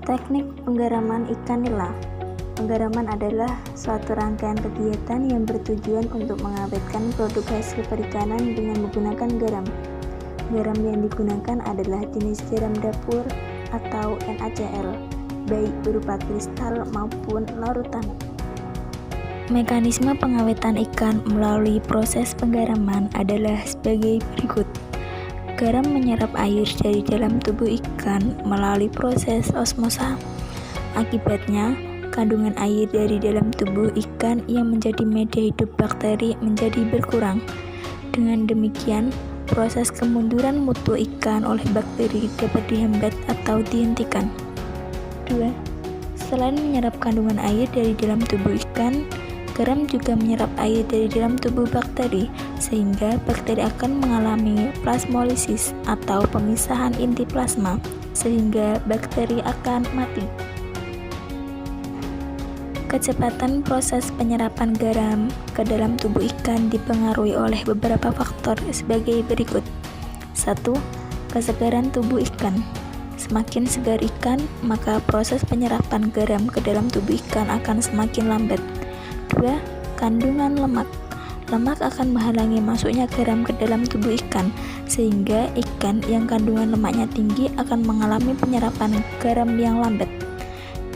Teknik penggaraman ikan nila. Penggaraman adalah suatu rangkaian kegiatan yang bertujuan untuk mengawetkan produk hasil perikanan dengan menggunakan garam. Garam yang digunakan adalah jenis garam dapur atau NaCl, baik berupa kristal maupun larutan. Mekanisme pengawetan ikan melalui proses penggaraman adalah sebagai berikut. Garam menyerap air dari dalam tubuh ikan melalui proses osmosa. Akibatnya, kandungan air dari dalam tubuh ikan yang menjadi media hidup bakteri menjadi berkurang. Dengan demikian, proses kemunduran mutu ikan oleh bakteri dapat dihambat atau dihentikan. 2. Selain menyerap kandungan air dari dalam tubuh ikan, garam juga menyerap air dari dalam tubuh bakteri, sehingga bakteri akan mengalami plasmolisis atau pemisahan inti plasma, sehingga bakteri akan mati. Kecepatan proses penyerapan garam ke dalam tubuh ikan dipengaruhi oleh beberapa faktor sebagai berikut. 1. Kesegaran tubuh ikan. Semakin segar ikan, maka proses penyerapan garam ke dalam tubuh ikan akan semakin lambat. 2. Kandungan lemak. Lemak akan menghalangi masuknya garam ke dalam tubuh ikan, sehingga ikan yang kandungan lemaknya tinggi akan mengalami penyerapan garam yang lambat.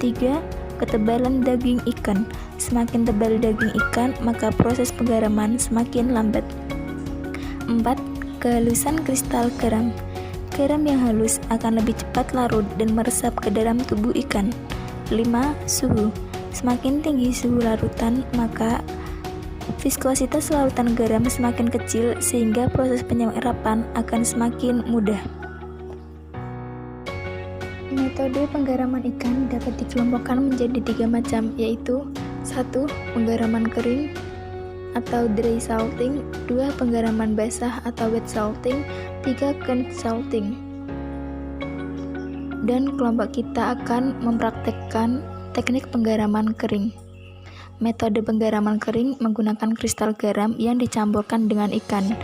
3. Ketebalan daging ikan. Semakin tebal daging ikan, maka proses penggaraman semakin lambat. 4. Kehalusan kristal garam. Garam yang halus akan lebih cepat larut dan meresap ke dalam tubuh ikan. 5. Suhu. Semakin tinggi suhu larutan, maka viskositas larutan garam semakin kecil sehingga proses penyerapan akan semakin mudah. Metode penggaraman ikan dapat dikelompokkan menjadi 3 macam, yaitu 1. Penggaraman kering atau dry salting, 2. Penggaraman basah atau wet salting, 3. Canned salting. Dan kelompok kita akan mempraktekkan teknik penggaraman kering. Metode penggaraman kering menggunakan kristal garam yang dicampurkan dengan ikan.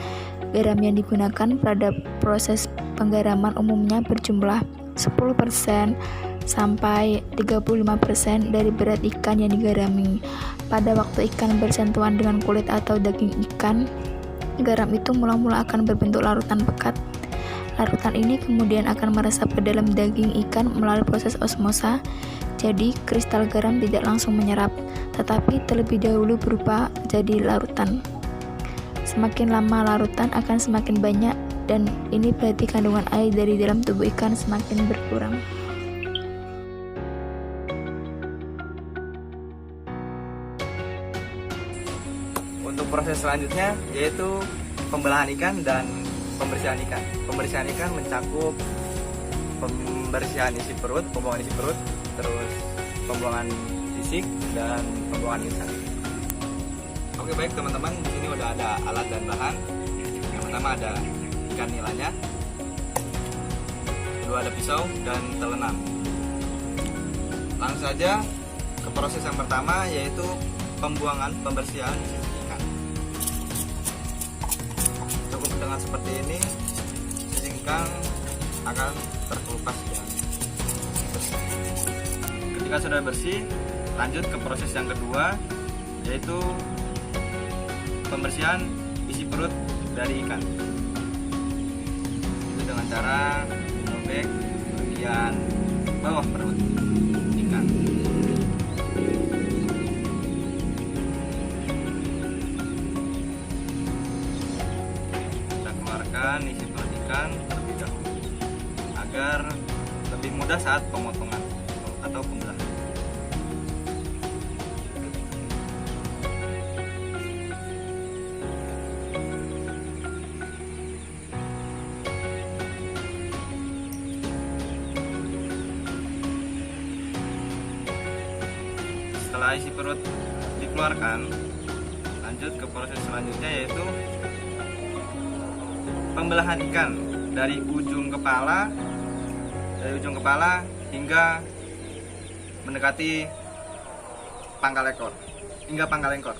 Garam yang digunakan pada proses penggaraman umumnya berjumlah 10% sampai 35% dari berat ikan yang digarami. Pada waktu ikan bersentuhan dengan kulit atau daging ikan, garam itu mula-mula akan berbentuk larutan pekat. Larutan ini kemudian akan meresap ke dalam daging ikan melalui proses osmosa. Jadi, kristal garam tidak langsung menyerap, tetapi terlebih dahulu berupa jadi larutan. Semakin lama larutan akan semakin banyak, dan ini berarti kandungan air dari dalam tubuh ikan semakin berkurang. Untuk proses selanjutnya yaitu pembelahan ikan dan pembersihan ikan. Pembersihan ikan mencakup pembersihan isi perut, pembuangan isi perut, terus pembuangan fisik dan pembuangan lisan. Oke, baik teman-teman, di sini udah ada alat dan bahan. Yang pertama ada ikan nilanya, kedua ada pisau dan telenan. Langsung saja ke proses yang pertama, yaitu pembersihan ikan. Cukup dengan seperti ini, sisik ikan akan terkelupas dengan bersih. Ketika sudah bersih, lanjut ke proses yang kedua, yaitu pembersihan isi perut dari ikan. Itu dengan cara merobek bagian bawah perut ikan. Kita keluarkan isi perut ikan terlebih dahulu agar lebih mudah saat pemotongan atau pembelahan. Setelah isi perut dikeluarkan, lanjut ke proses selanjutnya, yaitu pembelahan ikan dari ujung kepala hingga mendekati pangkal ekor, hingga pangkal ekor.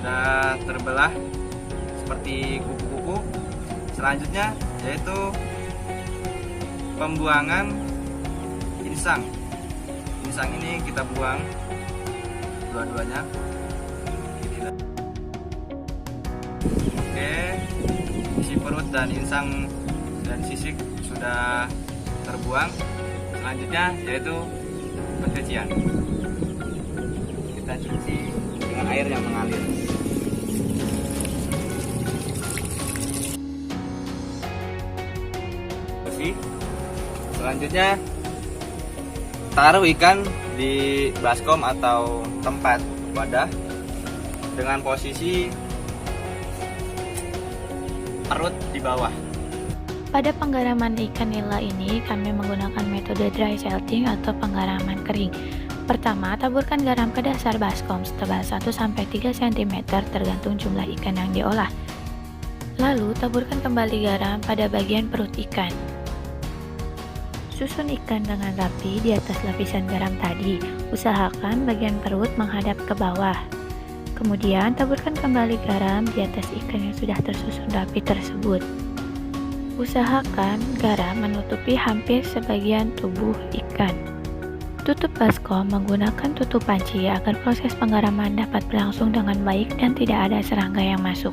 sudah terbelah seperti kuku-kuku. Selanjutnya yaitu pembuangan insang. Insang ini kita buang dua-duanya. Oke, isi perut dan insang dan sisik sudah terbuang. Selanjutnya yaitu pencucian. Kita cuci dengan air yang mengalir. Bersih. Selanjutnya taruh ikan di baskom atau tempat wadah dengan posisi perut di bawah. Pada penggaraman ikan nila ini, kami menggunakan metode dry salting atau penggaraman kering. Pertama, taburkan garam ke dasar baskom setebal 1-3 cm tergantung jumlah ikan yang diolah. Lalu, taburkan kembali garam pada bagian perut ikan. Susun ikan dengan rapi di atas lapisan garam tadi. Usahakan bagian perut menghadap ke bawah. Kemudian, taburkan kembali garam di atas ikan yang sudah tersusun rapi tersebut. Usahakan garam menutupi hampir sebagian tubuh ikan. Tutup baskom menggunakan tutup panci agar proses penggaraman dapat berlangsung dengan baik dan tidak ada serangga yang masuk.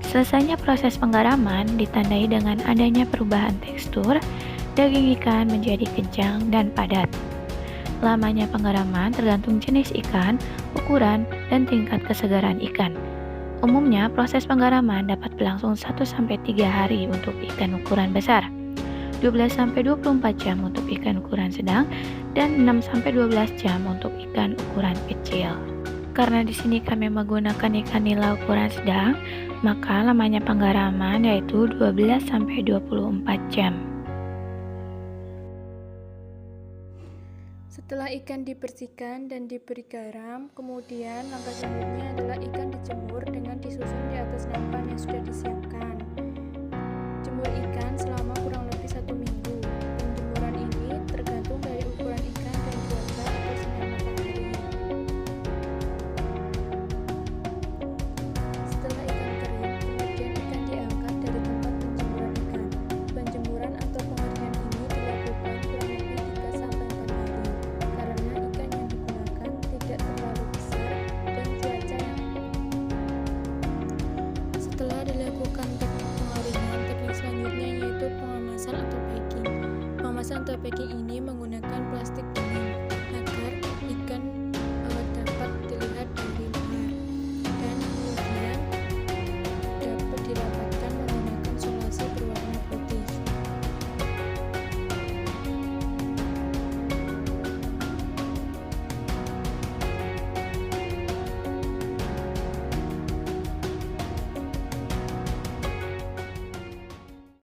Selesainya proses penggaraman ditandai dengan adanya perubahan tekstur, daging ikan menjadi kencang dan padat. Lamanya penggaraman tergantung jenis ikan, ukuran, dan tingkat kesegaran ikan. Umumnya, proses penggaraman dapat berlangsung 1-3 hari untuk ikan ukuran besar, 12-24 jam untuk ikan ukuran sedang, dan 6-12 jam untuk ikan ukuran kecil. Karena di sini kami menggunakan ikan nila ukuran sedang, maka lamanya penggaraman yaitu 12-24 jam. Setelah ikan dibersihkan dan diberi garam, kemudian langkah selanjutnya adalah ikan dijemur dengan disusun di atas nampan yang sudah disiapkan. Jemur ikan selama kurang lebih 1 minggu. Penjemuran ini tergantung dari ukuran ikan dan cuaca atau sinar matahari. Setelah ikan kering, kemudian ikan diangkat dari tempat penjemuran ikan. Penjemuran atau pengeringan ini dilakukan kurang lebih 3-4 hari. Karena ikan yang digunakan tidak terlalu besar dan cuaca yang setelah dilakukan teknik pengeringan, teknik selanjutnya yaitu pengemasan atau packing. Pengemasan atau packing ini menggunakan plastik bening.